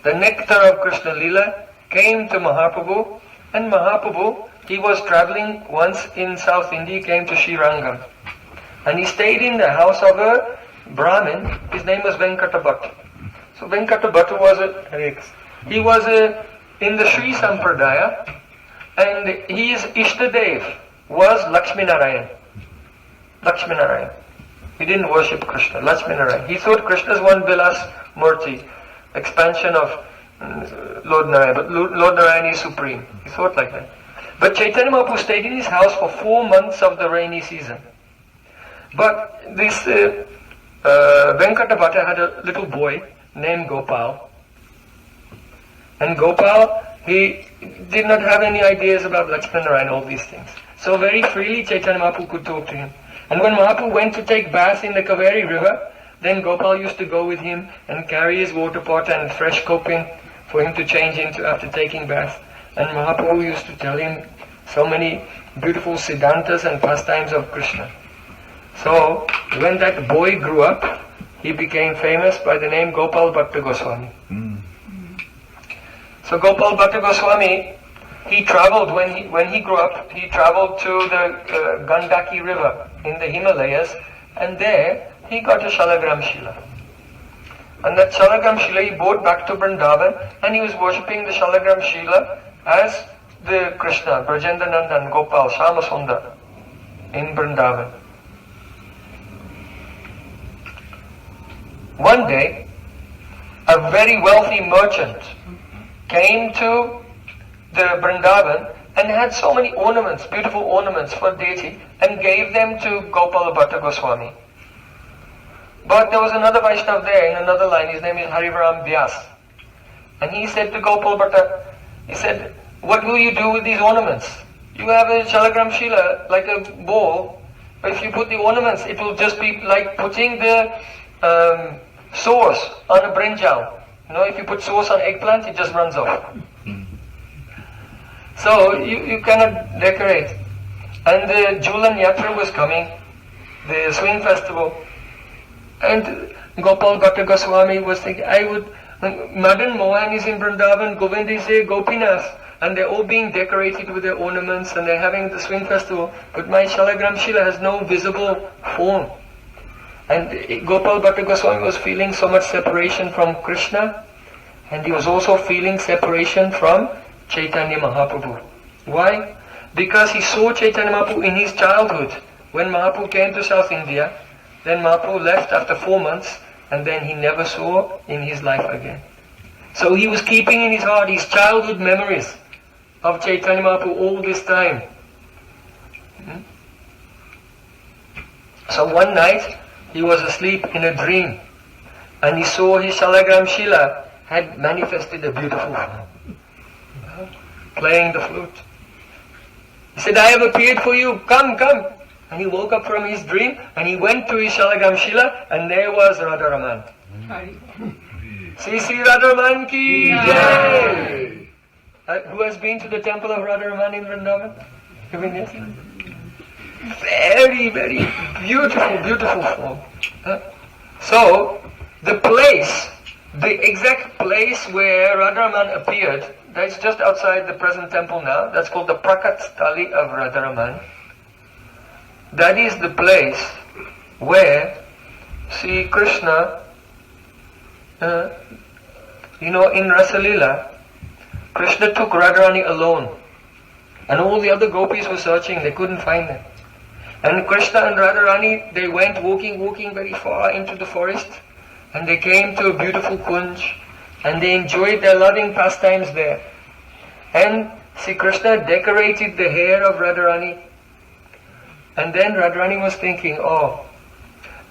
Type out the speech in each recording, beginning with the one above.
the nectar of Krishna Lila, came to Mahaprabhu, and Mahaprabhu, he was traveling once in South India, he came to Srirangam. And he stayed in the house of a Brahmin, his name was Venkata Bhaṭṭa. So Venkata Bhaṭṭa was in the Sri Sampradaya, and his Ishtadev was Lakshmi Narayan. Lakshmi Narayan. He didn't worship Krishna, Lakshmi Narayan. He thought Krishna is one Vilas Murti, expansion of Lord Narayan, but Lord Narayan is supreme. He thought like that. But Chaitanya Mahaprabhu stayed in his house for 4 months of the rainy season. But this Venkata Bhaṭṭa had a little boy named Gopāla. And Gopāla, he did not have any ideas about Lakshmi Narayan, all these things. So very freely Chaitanya Mahaprabhu could talk to him. And when Mahaprabhu went to take bath in the Kaveri river, then Gopāla used to go with him and carry his water pot and fresh coping for him to change into after taking bath. And Mahaprabhu used to tell him so many beautiful siddhantas and pastimes of Krishna. So when that boy grew up, he became famous by the name Gopāla Bhaṭṭa Gosvāmī. So Gopāla Bhaṭṭa Gosvāmī, he traveled, when he grew up, he traveled to the Gandaki river in the Himalayas, and there he got a Shalagram Shila. And that Shalagram Shila he brought back to Vrindavan, and he was worshipping the Shalagram Shila as the Krishna, Brajendra Nandan, Gopal, Shama Sundar in Vrindavan. One day, a very wealthy merchant came to the Vrindavan and had so many ornaments, beautiful ornaments for deity, and gave them to Gopāla Bhaṭṭa Gosvāmī. But there was another Vaishnava there in another line, his name is Harivaram Vyas. And he said to Gopāla Bhaṭṭa, he said, what will you do with these ornaments? You have a Shalagram Shila, like a bowl, but if you put the ornaments, it will just be like putting the sauce on a brinjal. You know, if you put sauce on eggplant, it just runs off. So you cannot decorate. And the Julan Yatra was coming, the swing festival. And Gopāla Bhaṭṭa Gosvāmī was thinking, Madan Mohan is in Vrindavan, Govind is a Gopinath, and they're all being decorated with their ornaments and they're having the swing festival, but my Shalagram Shila has no visible form. And Gopāla Bhaṭṭa Gosvāmī was feeling so much separation from Krishna, and he was also feeling separation from Chaitanya Mahaprabhu. Why? Because he saw Chaitanya Mahaprabhu in his childhood. When Mahaprabhu came to South India, then Mahaprabhu left after 4 months, and then he never saw in his life again. So he was keeping in his heart his childhood memories of Chaitanya Mahaprabhu all this time. So one night, he was asleep in a dream, and he saw his Shalagram Shila had manifested a beautiful form, playing the flute. He said, I have appeared for you, come, come. And he woke up from his dream, and he went to his Shalagram Shila, and there was Radha-Raman. Sri Radha-Raman ki jai! Who has been to the temple of Radha-Raman in Vrindavan? Very, very beautiful, beautiful form. So, the place, the exact place where Radha-Raman appeared, that's just outside the present temple now, that's called the Prakat Stali of Radha-Raman. That is the place where Sri Krishna, in Rasalila, Krishna took Radharani alone. And all the other gopis were searching, they couldn't find them. And Krishna and Radharani, they went walking very far into the forest, and they came to a beautiful kunj, and they enjoyed their loving pastimes there. And Sri Krishna decorated the hair of Radharani. And then Radharani was thinking,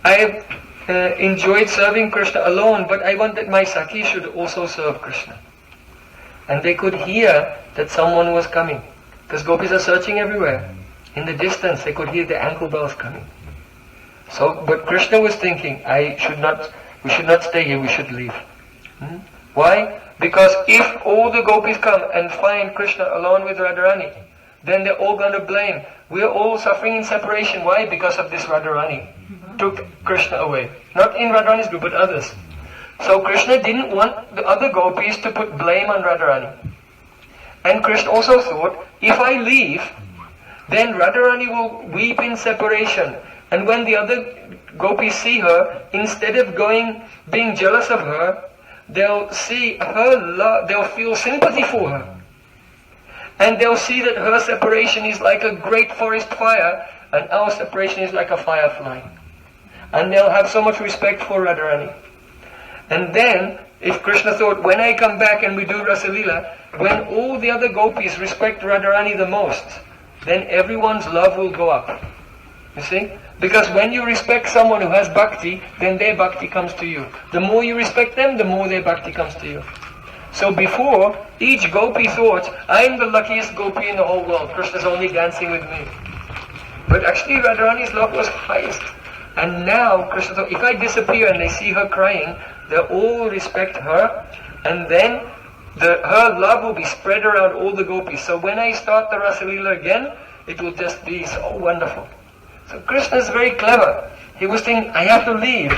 I have enjoyed serving Krishna alone, but I want that my Sakhi should also serve Krishna. And they could hear that someone was coming, because gopis are searching everywhere. In the distance, they could hear the ankle bells coming. So, but Krishna was thinking, we should not stay here, we should leave. Why? Because if all the gopis come and find Krishna alone with Radharani, then they're all going to blame. We're all suffering in separation. Why? Because of this Radharani. Took Krishna away. Not in Radharani's group, but others. So Krishna didn't want the other gopis to put blame on Radharani. And Krishna also thought, if I leave, then Radharani will weep in separation. And when the other gopis see her, instead of being jealous of her, they'll see her love, they'll feel sympathy for her. And they'll see that her separation is like a great forest fire, and our separation is like a firefly. And they'll have so much respect for Radharani. And then, if Krishna thought, when I come back and we do Rasa Leela, when all the other gopis respect Radharani the most, then everyone's love will go up. You see? Because when you respect someone who has bhakti, then their bhakti comes to you. The more you respect them, the more their bhakti comes to you. So before, each gopi thought, I'm the luckiest gopi in the whole world. Krishna's only dancing with me. But actually Radharani's love was highest. And now Krishna thought, if I disappear and they see her crying, they'll all respect her. And then her love will be spread around all the gopis. So when I start the Rasa Leela again, it will just be so wonderful. So Krishna is very clever. He was thinking, I have to leave.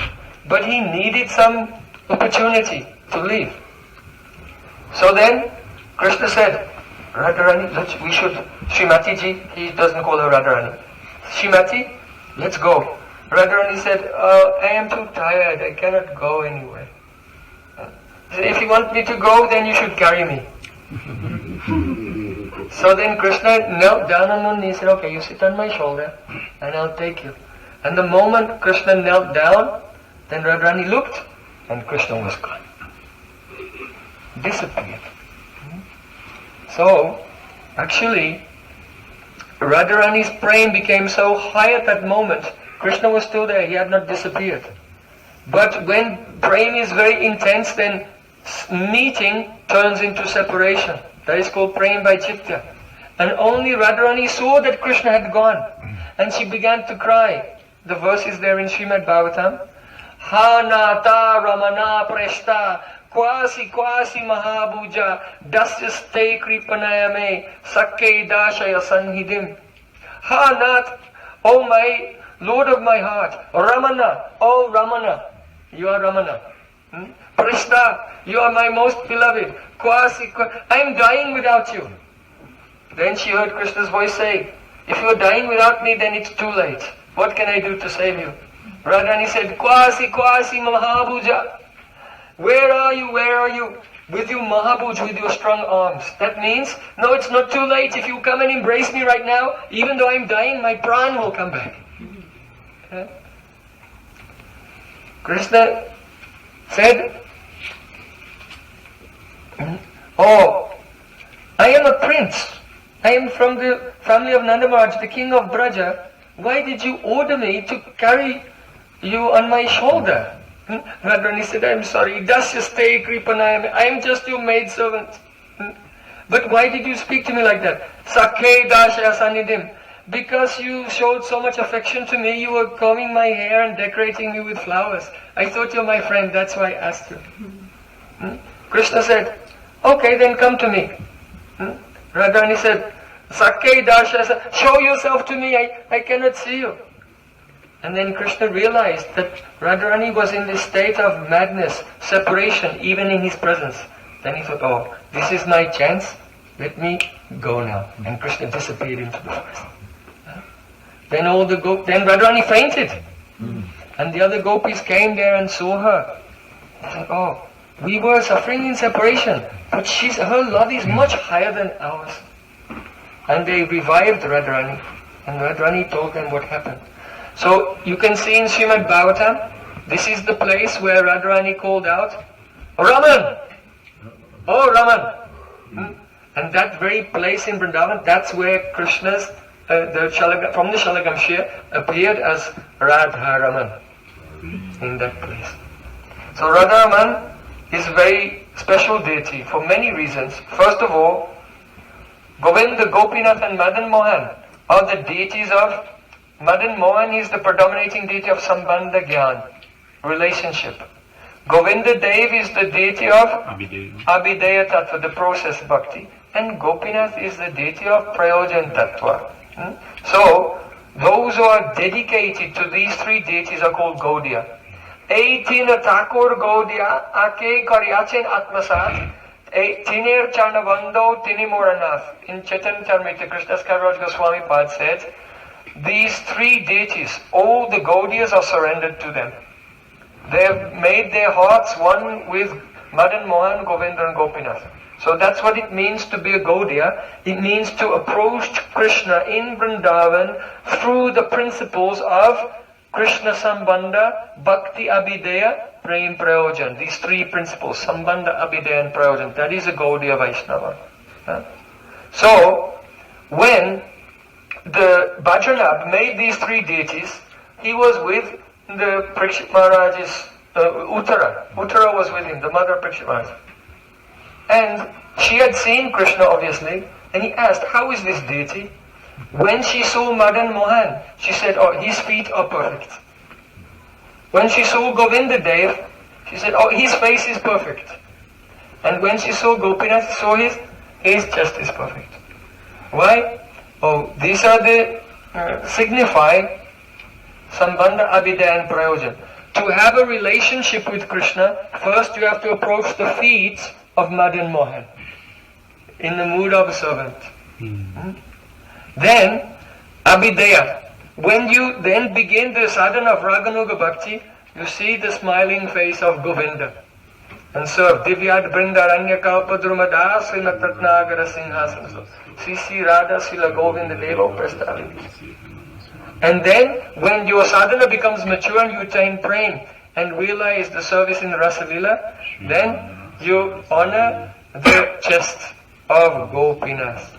But he needed some opportunity to leave. So then Krishna said, Radharani, we should, Srimati ji, he doesn't call her Radharani. Srimati, let's go. Radharani said, I am too tired, I cannot go anywhere. He said, if you want me to go, then you should carry me. So then Krishna knelt down on one knee and said, okay, you sit on my shoulder and I'll take you. And the moment Krishna knelt down, then Radharani looked and Krishna was gone. Disappeared. So, actually, Radharani's prem became so high at that moment, Krishna was still there, he had not disappeared. But when prem is very intense, then meeting turns into separation. That is called prem by chitta. And only Radharani saw that Krishna had gone. And she began to cry. The verse is there in Srimad Bhagavatam. Ha nata ramana preshta Kwasi mahabhuja dasyaste kripanayame sakke dashaya sanhidim. Ha Nath, O my Lord of my heart, Ramana, O Ramana, you are Ramana. Prishta, you are my most beloved. I am dying without you. Then she heard Krishna's voice say, if you are dying without me, then it's too late. What can I do to save you? Radharani said, Kwasi mahabhuja. Where are you? Where are you? With your Mahabhuj, with your strong arms. That means, no, it's not too late. If you come and embrace me right now, even though I'm dying, my pran will come back. Okay? Krishna said, oh, I am a prince. I am from the family of Nanda Maharaj, the king of Braja. Why did you order me to carry you on my shoulder? Radharani said, I'm sorry, dasyaste kripanayam, I am just your maidservant. But why did you speak to me like that? Sakhe dashaya sanidim. Because you showed so much affection to me, you were combing my hair and decorating me with flowers. I thought you're my friend, that's why I asked you. Krishna said, okay, then come to me. Radharani said, Sakhe dashaya, show yourself to me, I cannot see you. And then Krishna realized that Radharani was in this state of madness, separation, even in his presence. Then he thought, oh, this is my chance, let me go now. And Krishna disappeared into the forest. Then then Radharani fainted. And the other gopis came there and saw her. They said, oh, we were suffering in separation, but her love is much higher than ours. And they revived Radharani. And Radharani told them what happened. So you can see in Srimad Bhagavatam, this is the place where Radharani called out, Raman! Oh Raman! And that very place in Vrindavan, that's where Krishna's, from the Shalagamshir, appeared as Radha-Raman in that place. So Radha-Raman is a very special deity for many reasons. First of all, Govinda, Gopinath and Madan Mohan are the deities of Madan Mohan is the predominating deity of Sambandha Gyan, relationship. Govinda Dev is the deity of Abhideya Tattva, the process bhakti. And Gopinath is the deity of Prayojan Tattva. So, those who are dedicated to these three deities are called Gaudiya. Ei tina Thakur Gaudiya ake karyachin atmasat. Tinir Charnavando Tinimuranath. In Chaitanya Charitamrita, Krishnadas Kaviraj Gosvāmī Pad said, these three deities, all the Gaudiyas are surrendered to them. They have made their hearts one with Madan Mohan, Govinda and Gopinath. So that's what it means to be a Gaudiya. It means to approach Krishna in Vrindavan through the principles of Krishna Sambandha, Bhakti Abhideya, Prem Prayojan. These three principles, Sambandha, Abhideya and Prayojan. That is a Gaudiya Vaishnava. So, when the Bhajanab made these three deities, he was with the Parikshit Maharaj's Uttara. Uttara was with him, the mother of Parikshit Maharaj. And she had seen Krishna obviously, and he asked, how is this deity? When she saw Madan Mohan, she said, oh, his feet are perfect. When she saw Govinda Dev, she said, oh, his face is perfect. And when she saw Gopinath, she saw his chest is perfect. Why? Oh, these are the signify Sambandha, Abhideya and Prayojan. To have a relationship with Krishna, first you have to approach the feet of Madan Mohan in the mood of a servant. Then, Abhideya. When you then begin the sadhana of Raganuga Bhakti, you see the smiling face of Govinda. And serve Divyad Brindaranya Kalpadrumada Srimad Ratnagara Singhasana. Sri Radha Srila Govinda Deva Prastavi. And then, when your sadhana becomes mature and you attain prem and realize the service in Rasa Lila, then you honor the chest of Gopinath.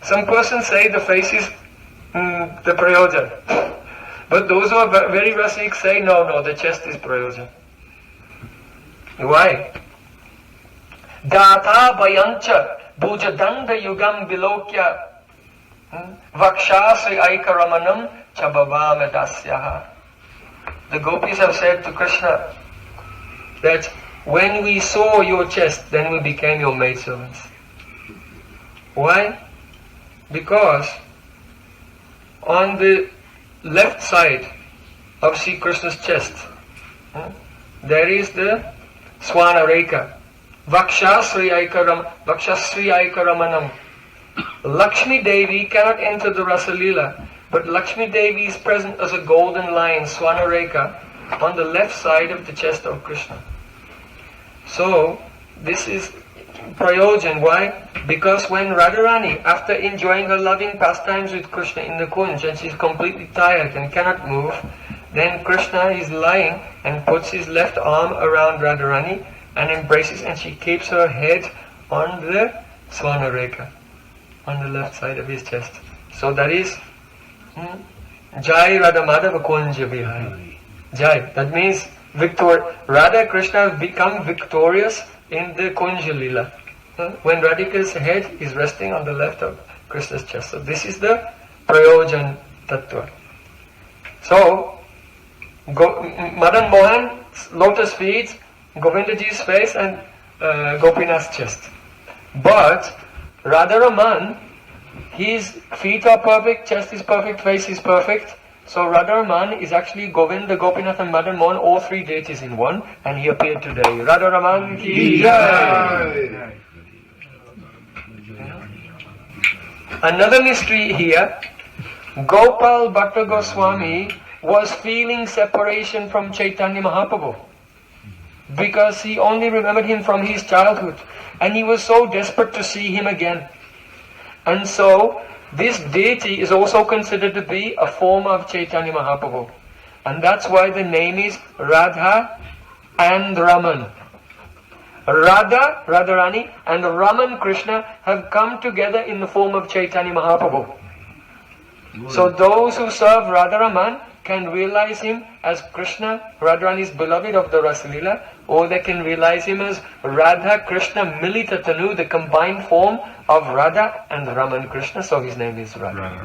Some persons say the face is the Prayojan. But those who are very Rasic say, no, the chest is Prayojan. Why? Data Bayancha Bhujadanda Yugam Bilokya Vakshasri Aikaramanam Chabhavama Dasyaha. The gopis have said to Krishna that when we saw your chest, then we became your maidservants. Why? Because on the left side of Sri Krishna's chest, there is the Swana Rekha. Vakshasri Aikaramanam. Lakshmi Devi cannot enter the Rasa Lila, but Lakshmi Devi is present as a golden line, Swana Rekha, on the left side of the chest of Krishna. So, this is Prayojan. Why? Because when Radharani, after enjoying her loving pastimes with Krishna in the Kunj, and she's completely tired and cannot move, then Krishna is lying and puts his left arm around Radharani and embraces, and she keeps her head on the Swana Rekha, on the left side of his chest. So that is Jai Radha Madhava Kunja Vihari. Jai, that means Radha Krishna have become victorious in the Kunja Lila. When Radhika's head is resting on the left of Krishna's chest. So this is the Prayojan Tattva. So, Madan Mohan's lotus feet, Govindaji's face and Gopinath's chest. But Radha-Raman, his feet are perfect, chest is perfect, face is perfect. So Radha-Raman is actually Govinda, Gopinath and Madan Mohan, all three deities in one, and he appeared today. Radha-Raman ki jai! Another mystery here, Gopāla Bhaṭṭa Gosvāmī was feeling separation from Chaitanya Mahaprabhu because he only remembered him from his childhood, and he was so desperate to see him again. And so, this deity is also considered to be a form of Chaitanya Mahaprabhu. And that's why the name is Radha and Raman. Radha, Radharani, and Raman Krishna have come together in the form of Chaitanya Mahaprabhu. So those who serve Radha-Raman can realize him as Krishna, Radharani's beloved of the Rasalila, or they can realize him as Radha Krishna Milita Tanu, the combined form of Radha and Raman Krishna, so his name is Radha.